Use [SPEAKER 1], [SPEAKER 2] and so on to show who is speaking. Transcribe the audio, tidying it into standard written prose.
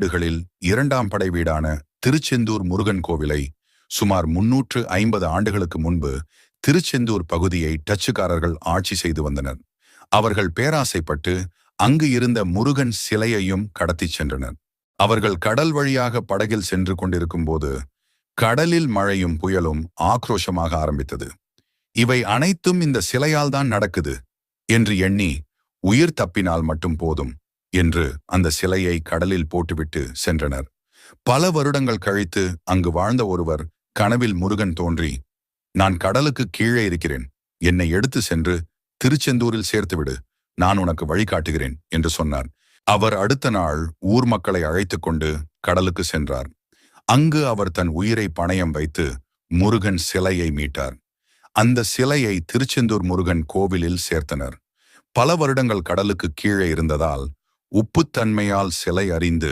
[SPEAKER 1] வீடுகளில் இரண்டாம் படை வீடான திருச்செந்தூர் முருகன் கோவிலை சுமார் 350 ஆண்டுகளுக்கு முன்பு திருச்செந்தூர் பகுதியை டச்சுக்காரர்கள் ஆட்சி செய்து வந்தனர். அவர்கள் பேராசைப்பட்டு அங்கு இருந்த முருகன் சிலையையும் கடத்திச் சென்றனர். அவர்கள் கடல் வழியாக படகில் சென்று கொண்டிருக்கும் போது கடலில் மழையும் புயலும் ஆக்ரோஷமாக ஆரம்பித்தது. இவை அனைத்தும் இந்த சிலையால் தான் நடக்குது என்று எண்ணி உயிர் தப்பினால் மட்டும் போதும் என்று அந்த சிலையை கடலில் போட்டுவிட்டு சென்றனர். பல வருடங்கள் கழித்து அங்கு வாழ்ந்த ஒருவர் கனவில் முருகன் தோன்றி, நான் கடலுக்கு கீழே இருக்கிறேன், என்னை எடுத்து சென்று திருச்செந்தூரில் சேர்த்துவிடு, நான் உனக்கு வழிகாட்டுகிறேன் என்று சொன்னார். அவர் அடுத்த நாள் ஊர் மக்களை அழைத்து கொண்டு கடலுக்கு சென்றார். அங்கு அவர் தன் உயிரை பணயம் வைத்து முருகன் சிலையை மீட்டார். அந்த சிலையை திருச்செந்தூர் முருகன் கோவிலில் சேர்த்தனர். பல வருடங்கள் கடலுக்கு கீழே இருந்ததால் உப்புத்தன்மையால் சிலை அரிந்து